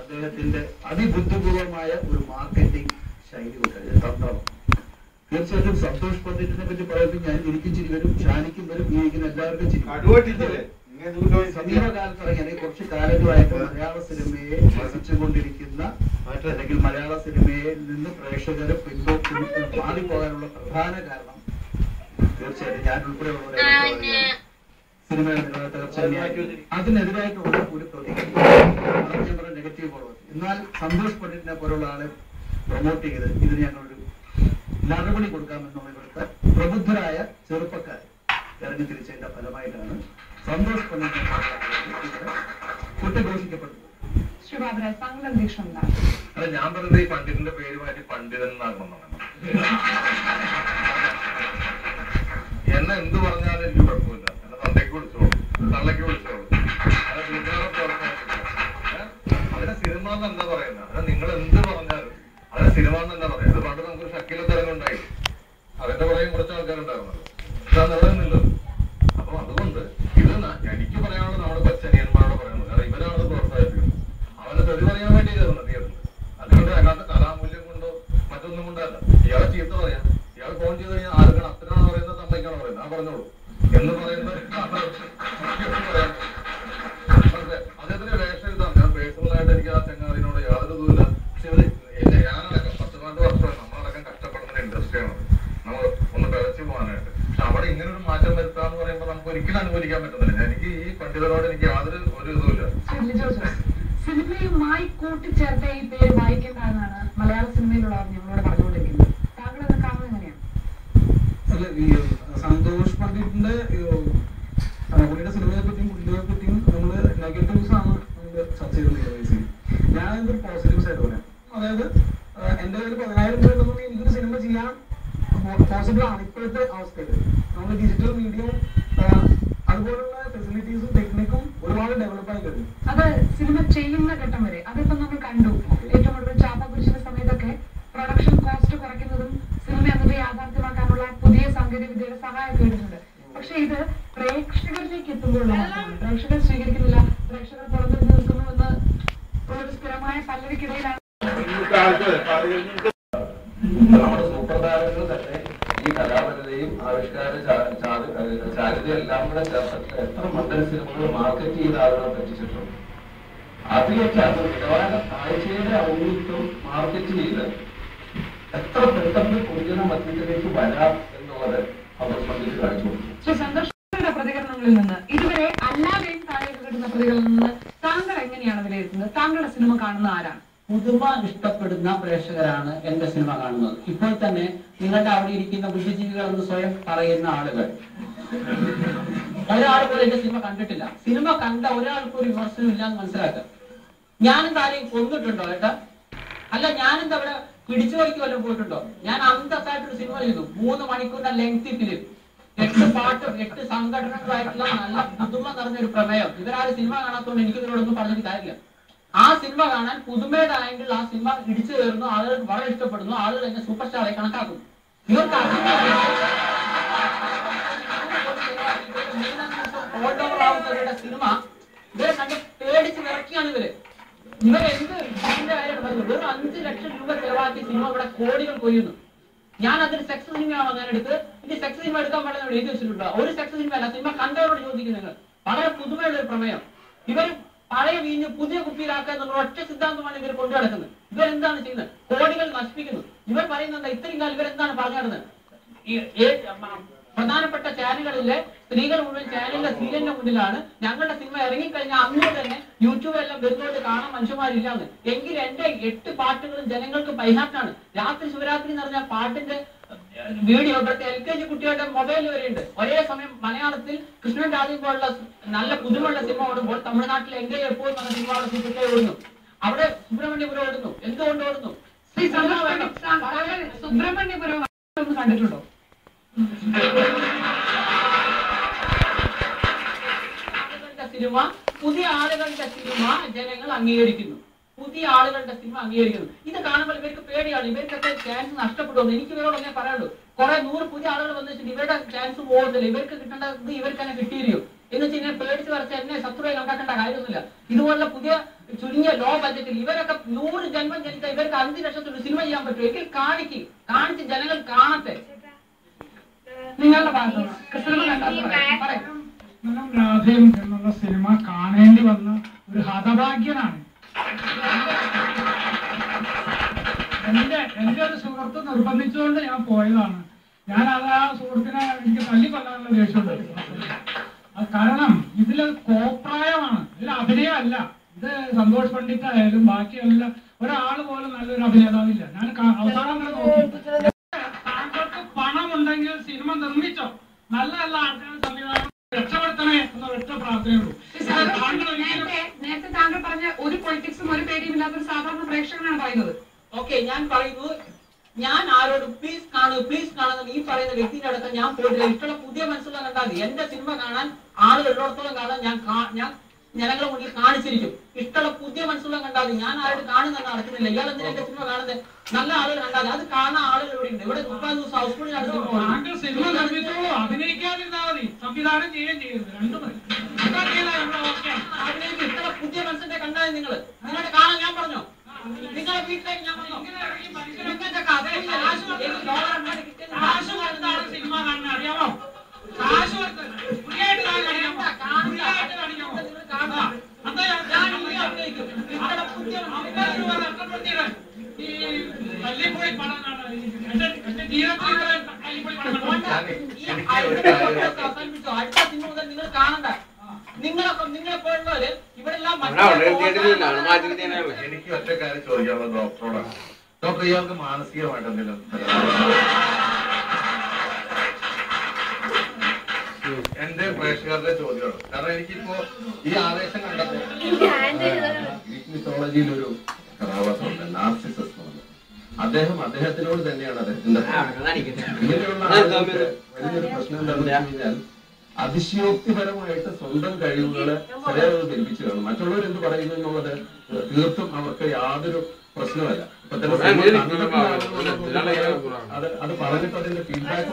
അദ്ദേഹത്തിന്റെ അതിബുദ്ധിപൂർവമായ ഒരു മാർക്കറ്റിംഗ് ശൈലി ഉണ്ടായിരുന്നു, തന്ത്രം. തീർച്ചയായിട്ടും സന്തോഷ് പണ്ഡിറ്റിനെ പറ്റി പറയുമ്പോൾ എനിക്കും ചിരി വരും, ഷാനിക്കും വരും, ജീവിക്കുന്ന എല്ലാവർക്കും ചിരി. സമീപകാലത്ത് ഇറങ്ങിയ കുറച്ച് കാലങ്ങളായിട്ട് മലയാള സിനിമയെ രസിച്ചുകൊണ്ടിരിക്കുന്ന അല്ലെങ്കിൽ മലയാള സിനിമയിൽ നിന്ന് പ്രേക്ഷകരെ മാറിപ്പോകാനുള്ള പ്രധാന കാരണം തീർച്ചയായിട്ടും ഞാൻ ഉൾപ്പെടെയുള്ള സിനിമയുടെ തീർച്ചയായും അതിനെതിരായിട്ടുള്ള ഒരു പ്രതികരണം നെഗറ്റീവ് ഫോളോവേഴ്സ്. എന്നാൽ സന്തോഷ് പണ്ഡിറ്റിനെ പോലുള്ള ആളെ പ്രൊമോട്ട് ചെയ്ത് ഇതിന് ഞങ്ങളൊരു നടപടി കൊടുക്കാമെന്നുള്ള ഇവിടുത്തെ പ്രബുദ്ധരായ ചെറുപ്പക്കാർ ഇറങ്ങി തിരിച്ചതിന്റെ ഫലമായിട്ടാണ് സന്തോഷ് പണ്ഡിറ്റിനെ കുറ്റഘോഷിക്കപ്പെട്ടത്. അല്ല, ഞാൻ പറയുന്നത് ഈ പണ്ഡിറ്റിന്റെ പേര് മാറ്റി പണ്ഡിതൻ എന്നാകണമെന്നാണ്. എന്നെ എന്ത് പറഞ്ഞാലും എനിക്ക് കുഴപ്പമില്ല. എന്നെ തന്തയ്ക്ക് വിളിച്ചോളൂ, തള്ളയ്ക്ക് വിളിച്ചോളൂ, അത് അതിനെ സിനിമ എന്നെന്താ പറയുന്നത്? അതിനെ നിങ്ങൾ എന്ത് പറഞ്ഞാലും അതിനെ സിനിമ എന്നെന്താ പറയുന്നത്? അത് പണ്ട് നമുക്കൊരു ഷക്കീല തരംഗുണ്ടായി, അതിന്റെ പുറകെ കുറച്ച് ആൾക്കാരുണ്ടായിരുന്നല്ലോ, ഇതാണ് എവിടെയൊന്നുമില്ലത്. അപ്പൊ അതുകൊണ്ട് ഇത് എനിക്ക് പറയാനുള്ളത് നമ്മുടെ കൊച്ചനിയന്മാരോട് പറയുന്നത്, കാരണം ഇവരാണത് പ്രോത്സാഹിപ്പിക്കുന്നത്. അവനെ തെറി പറയാൻ വേണ്ടി ചെയ്തത് തിയേറ്ററിൽ, അതുകൊണ്ട് അതിനകത്ത് കലാമൂല്യം കൊണ്ടോ മറ്റൊന്നും കൊണ്ടല്ല. ഇയാളെ ചീത്ത പറയാം, ഇയാൾ ഫോൺ ചെയ്ത് കഴിഞ്ഞാൽ ആർക്കാണ് അത്രയാണോ പറയുന്നത് തമ്മയ്ക്കാണോ പറയുന്നത്, ആ പറഞ്ഞോളൂ എന്ന് പറയുന്നത് അദ്ദേഹത്തിന്റെ വേഷം ഇതാണ്. ഞാൻ പേഴ്സണലായിട്ട് എനിക്ക് ആ ചങ്ങാതിനോട് യാതൊരു ഇതുമില്ല. പക്ഷെ ഞാനടക്കം 10-12 വർഷമായി നമ്മളടക്കം കഷ്ടപ്പെടുന്ന ഇൻഡസ്ട്രിയാണ്, നമ്മൾ ഒന്ന് പിഴച്ചു പോകാനായിട്ട്. പക്ഷെ അവിടെ ഇങ്ങനെ ഒരു മാറ്റം വരുത്താന്ന് പറയുമ്പോൾ നമുക്ക് ഒരിക്കലും അനുകൂലിക്കാൻ പറ്റുന്നില്ല. എനിക്ക് ഈ പണ്ഡിതരോട് എനിക്ക് യാതൊരു ഒരു ഇതുമില്ല. സിനിമയുമായി കൂട്ടിച്ചേർത്ത ഈ പേര് വായിക്കേണ്ട എന്നാണ് മലയാള സിനിമയിലുള്ളവർ ഞങ്ങളോട് പറഞ്ഞുകൊണ്ടിരിക്കുന്നത്. താങ്കൾ അത് കാണുന്നത് എങ്ങനെയാണ്? അല്ല, ഈ സന്തോഷ് പണ്ഡിറ്റിന്റെ പുള്ളിയുടെ സിനിമയെ പറ്റിയും പുള്ളിയെ പറ്റിയും നമ്മള് നെഗറ്റീവ്സ് ആണ് നമ്മൾ ചർച്ച ചെയ്തുകൊണ്ടിരിക്കുന്നത്. ഞാൻ എന്തൊരു പോസിറ്റീവ്സ് ആയിട്ട് പറയാം. അതായത് എന്റെ കയ്യിൽ 10,000 രൂപ ഉണ്ടെങ്കിൽ എനിക്കൊരു സിനിമ ചെയ്യാൻ പോസിബിൾ ആണ് ഇപ്പോഴത്തെ അവസ്ഥയിൽ. നമ്മൾ ഡിജിറ്റൽ മീഡിയവും അതുപോലുള്ള ഫെസിലിറ്റീസും ടെക്നിക്കും ഒരുപാട് ഡെവലപ്പ് ആയി കഴിഞ്ഞു. അത് സിനിമ ചെയ്യുന്ന ഘട്ടം വരെ അതിപ്പോ നമ്മൾ കണ്ടു. ഏറ്റവും കൂടുതൽ ചാപ്പാക്കുരിശിന്റെ സമയത്തൊക്കെ പ്രൊഡക്ഷൻ കോസ്റ്റ് കുറയ്ക്കുന്നതും സിനിമ എന്നത് യാഥാർത്ഥ്യമാക്കാനുള്ള പുതിയ സാങ്കേതിക വിദ്യയുടെ സഹായമൊക്കെ വരുന്നുണ്ട്. പക്ഷെ ഇത് പ്രേക്ഷകരിലേക്ക് എത്തുമ്പോഴുള്ള മാറ്റമാണ്. പ്രേക്ഷകർ സ്വീകരിക്കുന്നില്ല, പ്രേക്ഷകർ പുറത്തു നിൽക്കുന്നു എന്ന് ഒരു സ്ഥിരമായ പല്ലവിക്കിടയിലാണ്. നമ്മുടെ സൂപ്രധാരങ്ങൾ തന്നെ ഈ കലാപരതയും ആവിഷ്കാര ചാരുതയും എല്ലാം കൂടെ ചേർത്തിട്ട് എത്ര മണ്ഡല സിനിമകൾ മാർക്കറ്റ് ചെയ്ത ആളുകളെ പറ്റിച്ചിട്ടുണ്ട്. അതിലേക്ക് അത് നിലവാര കാഴ്ചയുടെ ഔന്നിത്യം മാർക്കറ്റ് ചെയ്ത് എത്ര പെട്ടെന്ന് പൊതുജന മധ്യത്തിലേക്ക് വരാം എന്നുള്ളത് അവർ പദ്ധതി കാണിച്ചു കൊടുക്കും. ശ്രീ സന്തോഷിന്റെ പ്രതികരണങ്ങളിൽ നിന്ന് ഇതുവരെ അല്ലാതെയും താഴേക്ക് കിട്ടുന്ന പ്രതികളിൽ നിന്ന് താങ്കൾ എങ്ങനെയാണ് വിലയിരുത്തുന്നത്? താങ്കളുടെ സിനിമ കാണുന്ന ആരാണ്? പുതുമ ഇഷ്ടപ്പെടുന്ന പ്രേക്ഷകരാണ് എന്റെ സിനിമ കാണുന്നത്. ഇപ്പോൾ തന്നെ നിങ്ങളുടെ അവിടെ ഇരിക്കുന്ന ബുദ്ധിജീവികൾ എന്ന് സ്വയം പറയുന്ന ആളുകൾ ഒരാൾ പോലും എന്റെ സിനിമ കണ്ടിട്ടില്ല. സിനിമ കണ്ട ഒരാൾക്കും ഒരു വിമർശനം ഇല്ലാന്ന് മനസ്സിലാക്കുക. ഞാനെന്താ ആരെയും കൊന്നിട്ടുണ്ടോ ഏട്ടാ? അല്ല, ഞാനെന്താ അവിടെ പിടിച്ചു വയ്ക്ക് വല്ലതും പോയിട്ടുണ്ടോ? ഞാൻ അന്തസ്സായിട്ടൊരു സിനിമ ചെയ്തു. 3 മണിക്കൂറിന്റെ ലെങ്തി ഫിലിം, 8 പാട്ടും 8 സംഘടനകളായിട്ടുള്ള നല്ല പുതുമ നിറഞ്ഞൊരു പ്രമേയം. ഇവരാരും സിനിമ കാണാത്തതുകൊണ്ട് എനിക്ക് ഇവരോടൊന്നും പറഞ്ഞിട്ട് കാര്യമില്ല. ആ സിനിമ കാണാൻ പുതുമയുടെ ആയെങ്കിൽ ആ സിനിമ ഇടിച്ചു കയറുന്നു, ആളുകൾക്ക് വളരെ ഇഷ്ടപ്പെടുന്നു, ആളുകൾ എന്നെ സൂപ്പർ സ്റ്റാറായി കണക്കാക്കുന്നു. ഇവർക്ക് ആവുന്നവരുടെ സിനിമ ഇവരെ കണ്ട് പേടിച്ച് വിറക്കിയാണ് ഇവരെന്ത് ഇതിന്റെ കാര്യം പറഞ്ഞു. വെറും 5 ലക്ഷം രൂപ ചെലവാക്കി സിനിമ ഇവിടെ കോടികൾ കൊയ്യുന്നു. ഞാൻ അതിന് സെക്സ് സിനിമയാണോ ഞാൻ എടുത്ത്? ഇനി സെക്സ് സിനിമ എടുക്കാൻ പാടില്ല എഴുതി വെച്ചിട്ടുണ്ടോ? ഒരു സെക്സ് സിനിമ അല്ല, സിനിമ കണ്ടവരോട് ചോദിക്കും നിങ്ങൾ. വളരെ പുതുമയുള്ള ഒരു പ്രമേയം. ഇവർ പഴയ വീഞ്ഞ് പുതിയ കുപ്പിയിലാക്കുക എന്നുള്ള ഒറ്റ സിദ്ധാന്തമാണ് ഇവർ കൊണ്ടു നടക്കുന്നത്. ഇവരെന്താണ് ചെയ്യുന്നത്? കോടികൾ നശിപ്പിക്കുന്നു. ഇവർ പറയുന്നത് ഇത്രയും കാലം ഇവരെന്താണ് പറഞ്ഞു നടന്നത്? പ്രധാനപ്പെട്ട ചാനലുകളിലെ സ്ത്രീകൾ മുഴുവൻ ചാനലിന്റെ സീരിയലിന്റെ മുന്നിലാണ്. ഞങ്ങളുടെ സിനിമ ഇറങ്ങിക്കഴിഞ്ഞാൽ അന്ന് തന്നെ യൂട്യൂബിലെല്ലാം വരുന്നോട്ട് കാണാൻ മനുഷ്യന്മാരില്ലാന്ന്. എങ്കിൽ എന്റെ 8 പാട്ടുകളും ജനങ്ങൾക്ക് ബൈഹാർട്ടാണ്. രാത്രി ശിവരാത്രി എന്ന് പറഞ്ഞാൽ പാട്ടിന്റെ വീഡിയോ ഇവിടുത്തെ LKG കുട്ടികളുടെ മൊബൈൽ വരെയുണ്ട്. ഒരേ സമയം മലയാളത്തിൽ കൃഷ്ണൻ രാജീവ് പോലുള്ള നല്ല പുതുമുള്ള സിനിമ ഓടുമ്പോൾ തമിഴ്നാട്ടിൽ എങ്കെ എപ്പോൾ എന്ന സിനിമ അവിടെ സൂപ്പർക്കെ ഓടുന്നു. അവിടെ സുബ്രഹ്മണ്യപുരം ഓടുന്നു. എന്തുകൊണ്ട് ഓടുന്നു? സുബ്രഹ്മണ്യപുരം കണ്ടിട്ടുണ്ടോ? സിനിമ പുതിയ ആളുകളുടെ സിനിമ ജനങ്ങൾ അംഗീകരിക്കുന്നു. പുതിയ ആളുകളുടെ സിനിമ അംഗീകരിക്കുന്നു. ഇത് കാണുമ്പോൾ ഇവർക്ക് പേടിയാണ്. ഇവർക്കൊക്കെ ചാൻസ് നഷ്ടപ്പെടുമെന്ന് എനിക്ക് ഇവരോട് പറയാനുള്ളൂ. കുറെ 100 പുതിയ ആളുകൾ വന്നിട്ടുണ്ട്. ഇവരുടെ ചാൻസ് പോകുന്നില്ല. ഇവർക്ക് കിട്ടേണ്ടത് ഇവർക്ക് തന്നെ കിട്ടിയിരിക്കും. എന്ന് വെച്ച് കഴിഞ്ഞാൽ പേടിച്ച് വരച്ച് എന്നെ ശത്രുവായി കണക്കാക്കേണ്ട കാര്യമൊന്നുമില്ല. ഇതുപോലുള്ള പുതിയ ചുരുങ്ങിയ ലോ ബഡ്ജറ്റിൽ ഇവരൊക്കെ 100 ജന്മം ജനിച്ച ഇവർക്ക് 5 ലക്ഷത്തിന് സിനിമ ചെയ്യാൻ പറ്റും. എങ്കിൽ കാണിച്ച് ജനങ്ങൾ കാണട്ടെ. നിങ്ങളുടെ ഭാഗത്ത് രാധയും എന്നുള്ള സിനിമ കാണേണ്ടി വന്ന ഒരു ഹതഭാഗ്യനാണ്. എന്റെ ഒരു സുഹൃത്ത് നിർബന്ധിച്ചുകൊണ്ട് ഞാൻ പോയതാണ്. ഞാൻ അത് ആ സുഹൃത്തിനെ എനിക്ക് തല്ലിക്കൊല്ലാനുള്ള ദേഷ്യമുണ്ട്. കാരണം ഇതില് കോപ്രായമാണ്, ഇതിൽ അഭിനയമല്ല. ഇത് സന്തോഷ് പണ്ഡിറ്റ് ആയാലും ബാക്കിയല്ല ഒരാള് പോലും നല്ലൊരു അഭിനേതാവില്ല. ഞാൻ അവസാനം നോക്കി, താങ്കൾക്ക് പണമുണ്ടെങ്കിൽ സിനിമ നിർമ്മിച്ചോ, നല്ല നല്ല ആൾക്കാരെ സംവിധാനം രക്ഷപ്പെടുത്തണേ എന്ന ഒറ്റ പ്രാർത്ഥനയുള്ളൂ. നേരത്തെ താങ്കൾ പറഞ്ഞ ഒരു പൊളിറ്റിക്സും ഒരു പേടിയും ഇല്ലാത്തൊരു സാധാരണ പ്രേക്ഷകനാണ് പറയുന്നത്. ഓക്കെ, ഞാൻ പറയുന്നു, ഞാൻ ആരോടും പ്ലീസ് കാണുന്ന ഈ പറയുന്ന വ്യക്തിയുടെ അടുത്ത് ഞാൻ പോയിട്ടില്ല. ഇഷ്ടമുള്ള പുതിയ മനസ്സുള്ള കണ്ടാൽ മതി. എന്റെ സിനിമ കാണാൻ ആളുകൾ ഉള്ളിടത്തോളം കാണാൻ ഞാൻ ജനങ്ങളുടെ മുന്നിൽ കാണിച്ചിരിക്കും. ഇഷ്ടമുള്ള പുതിയ മനസ്സുള്ള കണ്ടാൽ മതി. ഞാൻ ആരോട് കാണുന്ന നടക്കുന്നില്ല. ഇയാൾ എന്തിനാ എന്റെ സിനിമ കാണുന്നത്? നല്ല ആളുകൾ കണ്ടാൽ അത് കാണാൻ ആളുകൾ ഇവിടെ ഉണ്ട്. ഇവിടെ 30 ദിവസം ഹൗസ് ഫുള്ളിൽ സിനിമ നിർമ്മിച്ചോളൂ, അഭിനയിക്കാതിരുന്നാൽ മതി, സംവിധാനം ചെയ്യുകയും ചെയ്യരുത്. രണ്ടും അഭിനയിക്കും. ഇഷ്ടമുള്ള പുതിയ മനസ്സിന്റെ കണ്ടാൽ നിങ്ങളുടെ കാണാൻ ഞാൻ പറഞ്ഞോ, നിങ്ങളുടെ വീട്ടിലേക്ക് ഞാൻ പറഞ്ഞോ, സിനിമ കാണാൻ അറിയാമോ? നിങ്ങൾ കാണണ്ട. നിങ്ങളെ പോലുള്ളവര് ഇവിടെ എനിക്ക് ഒറ്റ കാര്യം ചോദിക്കാനുള്ളത് ഡോക്ടറോടാണ്. ഡോക്ടർ, ഇയാൾക്ക് മാനസികമായിട്ട് എന്തെങ്കിലും എന്റെ പ്രേക്ഷകരുടെ ചോദ്യമാണ്. കാരണം എനിക്കിപ്പോ ഈ ആവേശം കണ്ടപ്പോ ഗ്രീക്ക് മിത്തോളജിയിൽ ഒരു കഥാപാത്രമുണ്ട്, നാർസിസസ് എന്ന്. അദ്ദേഹത്തിനോട് തന്നെയാണ് അദ്ദേഹത്തിന്റെ ഇങ്ങനെയുള്ള ആളുകൾക്ക് വലിയൊരു പ്രശ്നം എന്താണെന്ന് വെച്ച് കഴിഞ്ഞാൽ അതിശയോക്തിപരമായിട്ട് സ്വന്തം കഴിവുകളെ ശരിയായി ധരിപ്പിച്ചു കാണും. മറ്റുള്ളവർ എന്ത് പറയുന്നു എന്നുള്ളത് തീർത്തും അവർക്ക് യാതൊരു പ്രശ്നമല്ല. ഇപ്പൊ തന്നെ അത് പറഞ്ഞിട്ട് അതിന്റെ ഫീഡ്ബാക്ക്